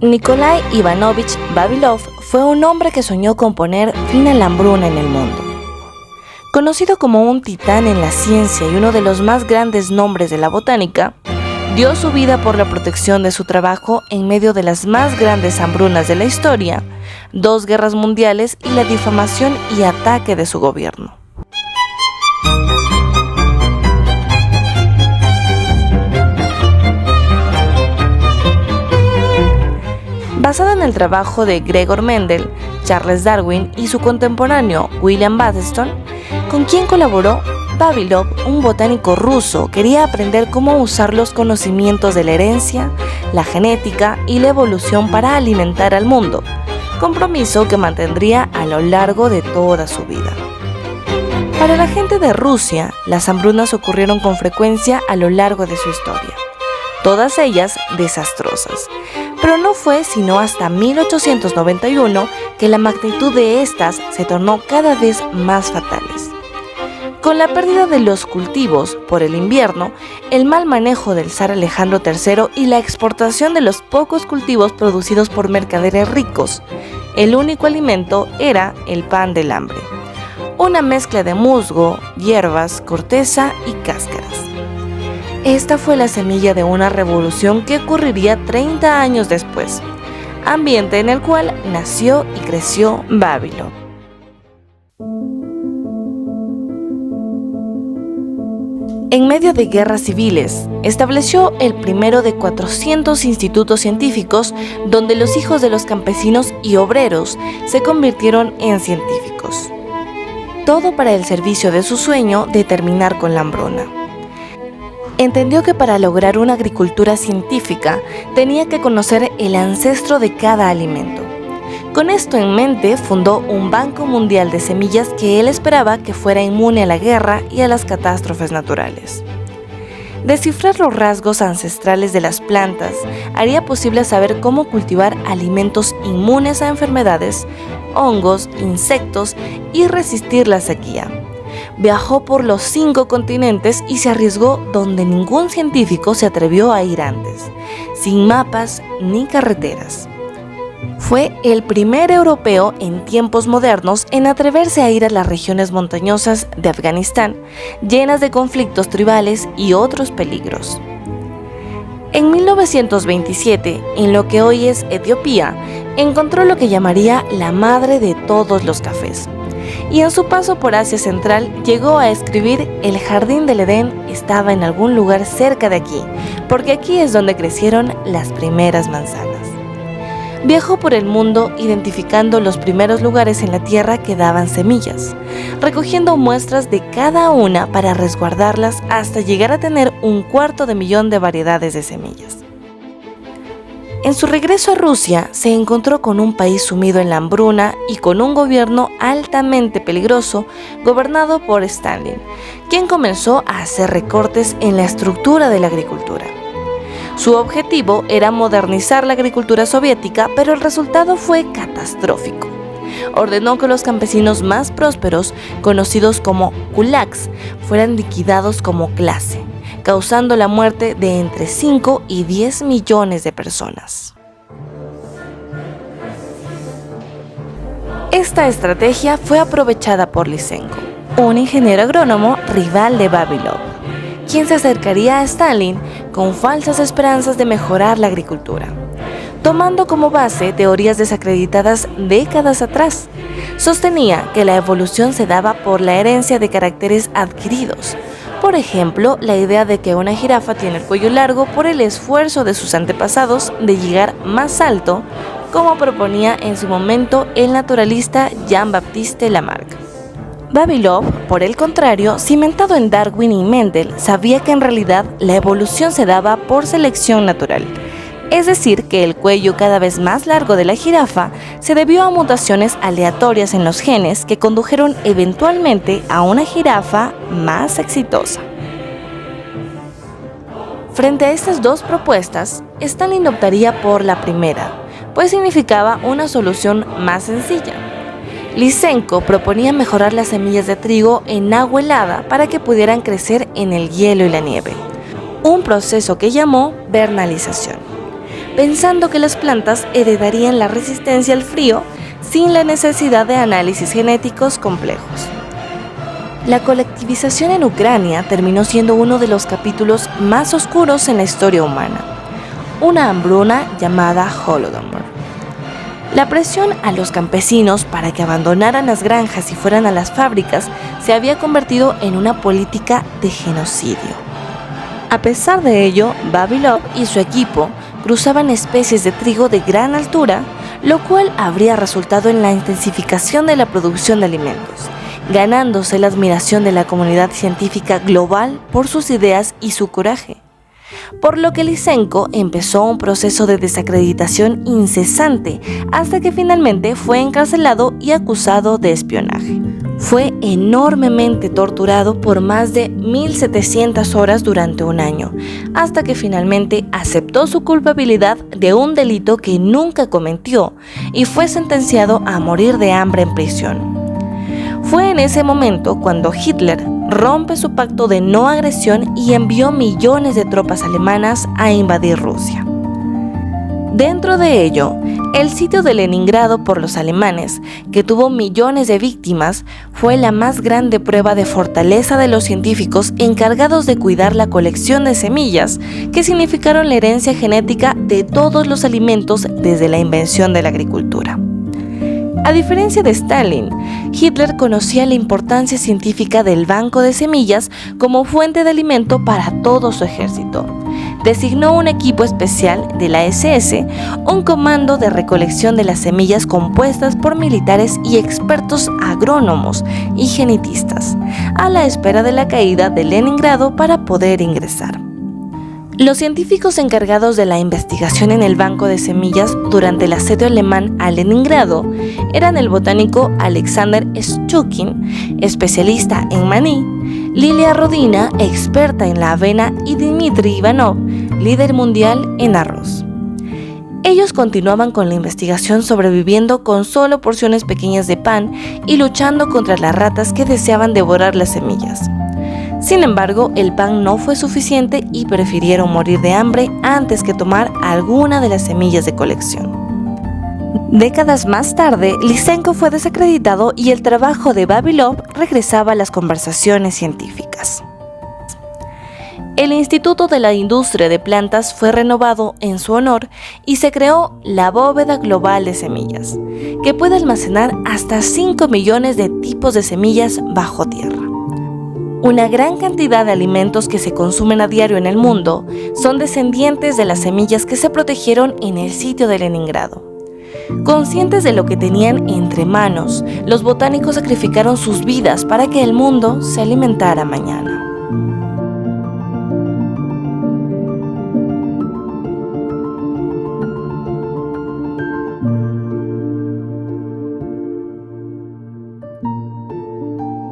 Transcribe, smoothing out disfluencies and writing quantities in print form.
Nikolai Ivanovich Vavilov fue un hombre que soñó con poner fin a la hambruna en el mundo. Conocido como un titán en la ciencia y uno de los más grandes nombres de la botánica, dio su vida por la protección de su trabajo en medio de las más grandes hambrunas de la historia, 2 guerras mundiales y la difamación y ataque de su gobierno. Basado en el trabajo de Gregor Mendel, Charles Darwin y su contemporáneo William Baddeston, con quien colaboró, Vavilov, un botánico ruso, quería aprender cómo usar los conocimientos de la herencia, la genética y la evolución para alimentar al mundo, compromiso que mantendría a lo largo de toda su vida. Para la gente de Rusia, las hambrunas ocurrieron con frecuencia a lo largo de su historia, todas ellas desastrosas. Pero no fue sino hasta 1891 que la magnitud de estas se tornó cada vez más fatales. Con la pérdida de los cultivos por el invierno, el mal manejo del zar Alejandro III y la exportación de los pocos cultivos producidos por mercaderes ricos, el único alimento era el pan del hambre, una mezcla de musgo, hierbas, corteza y cáscaras. Esta fue la semilla de una revolución que ocurriría 30 años después, ambiente en el cual nació y creció Vavilov. En medio de guerras civiles, estableció el primero de 400 institutos científicos donde los hijos de los campesinos y obreros se convirtieron en científicos. Todo para el servicio de su sueño de terminar con la hambruna. Entendió que para lograr una agricultura científica tenía que conocer el ancestro de cada alimento. Con esto en mente, fundó un Banco Mundial de Semillas que él esperaba que fuera inmune a la guerra y a las catástrofes naturales. Descifrar los rasgos ancestrales de las plantas haría posible saber cómo cultivar alimentos inmunes a enfermedades, hongos, insectos y resistir la sequía. Viajó por los 5 continentes y se arriesgó donde ningún científico se atrevió a ir antes, sin mapas ni carreteras. Fue el primer europeo en tiempos modernos en atreverse a ir a las regiones montañosas de Afganistán, llenas de conflictos tribales y otros peligros. En 1927, en lo que hoy es Etiopía, encontró lo que llamaría la madre de todos los cafés. Y en su paso por Asia Central llegó a escribir: el jardín del Edén estaba en algún lugar cerca de aquí, porque aquí es donde crecieron las primeras manzanas. Viajó por el mundo identificando los primeros lugares en la tierra que daban semillas, recogiendo muestras de cada una para resguardarlas hasta llegar a tener 250.000 de variedades de semillas. En su regreso a Rusia, se encontró con un país sumido en la hambruna y con un gobierno altamente peligroso gobernado por Stalin, quien comenzó a hacer recortes en la estructura de la agricultura. Su objetivo era modernizar la agricultura soviética, pero el resultado fue catastrófico. Ordenó que los campesinos más prósperos, conocidos como kulaks, fueran liquidados como clase, causando la muerte de entre 5 y 10 millones de personas. Esta estrategia fue aprovechada por Lysenko, un ingeniero agrónomo rival de Vavilov, quien se acercaría a Stalin con falsas esperanzas de mejorar la agricultura, tomando como base teorías desacreditadas décadas atrás. Sostenía que la evolución se daba por la herencia de caracteres adquiridos. Por ejemplo, la idea de que una jirafa tiene el cuello largo por el esfuerzo de sus antepasados de llegar más alto, como proponía en su momento el naturalista Jean-Baptiste Lamarck. Vavilov, por el contrario, cimentado en Darwin y Mendel, sabía que en realidad la evolución se daba por selección natural. Es decir, que el cuello cada vez más largo de la jirafa se debió a mutaciones aleatorias en los genes que condujeron eventualmente a una jirafa más exitosa. Frente a estas dos propuestas, Stalin optaría por la primera, pues significaba una solución más sencilla. Lysenko proponía mejorar las semillas de trigo en agua helada para que pudieran crecer en el hielo y la nieve, un proceso que llamó vernalización. pensando que las plantas heredarían la resistencia al frío sin la necesidad de análisis genéticos complejos. La colectivización en Ucrania terminó siendo uno de los capítulos más oscuros en la historia humana, una hambruna llamada Holodomor. La presión a los campesinos para que abandonaran las granjas y fueran a las fábricas se había convertido en una política de genocidio. A pesar de ello, Vavilov y su equipo cruzaban especies de trigo de gran altura, lo cual habría resultado en la intensificación de la producción de alimentos, ganándose la admiración de la comunidad científica global por sus ideas y su coraje. Por lo que Lysenko empezó un proceso de desacreditación incesante hasta que finalmente fue encarcelado y acusado de espionaje. Fue enormemente torturado por más de 1.700 horas durante un año, hasta que finalmente aceptó su culpabilidad de un delito que nunca cometió y fue sentenciado a morir de hambre en prisión. Fue en ese momento cuando Hitler rompe su pacto de no agresión y envió millones de tropas alemanas a invadir Rusia. Dentro de ello, el sitio de Leningrado por los alemanes, que tuvo millones de víctimas, fue la más grande prueba de fortaleza de los científicos encargados de cuidar la colección de semillas, que significaron la herencia genética de todos los alimentos desde la invención de la agricultura. A diferencia de Stalin, Hitler conocía la importancia científica del banco de semillas como fuente de alimento para todo su ejército. Designó un equipo especial de la SS, un comando de recolección de las semillas compuestas por militares y expertos agrónomos y genetistas, a la espera de la caída de Leningrado para poder ingresar. Los científicos encargados de la investigación en el banco de semillas durante el asedio alemán a Leningrado eran el botánico Alexander Shchukin, especialista en maní, Lilia Rodina, experta en la avena, y Dmitry Ivanov, líder mundial en arroz. Ellos continuaban con la investigación sobreviviendo con solo porciones pequeñas de pan y luchando contra las ratas que deseaban devorar las semillas. Sin embargo, el pan no fue suficiente y prefirieron morir de hambre antes que tomar alguna de las semillas de colección. Décadas más tarde, Lysenko fue desacreditado y el trabajo de Vavilov regresaba a las conversaciones científicas. El Instituto de la Industria de Plantas fue renovado en su honor y se creó la Bóveda Global de Semillas, que puede almacenar hasta 5 millones de tipos de semillas bajo tierra. Una gran cantidad de alimentos que se consumen a diario en el mundo son descendientes de las semillas que se protegieron en el sitio de Leningrado. Conscientes de lo que tenían entre manos, los botánicos sacrificaron sus vidas para que el mundo se alimentara mañana.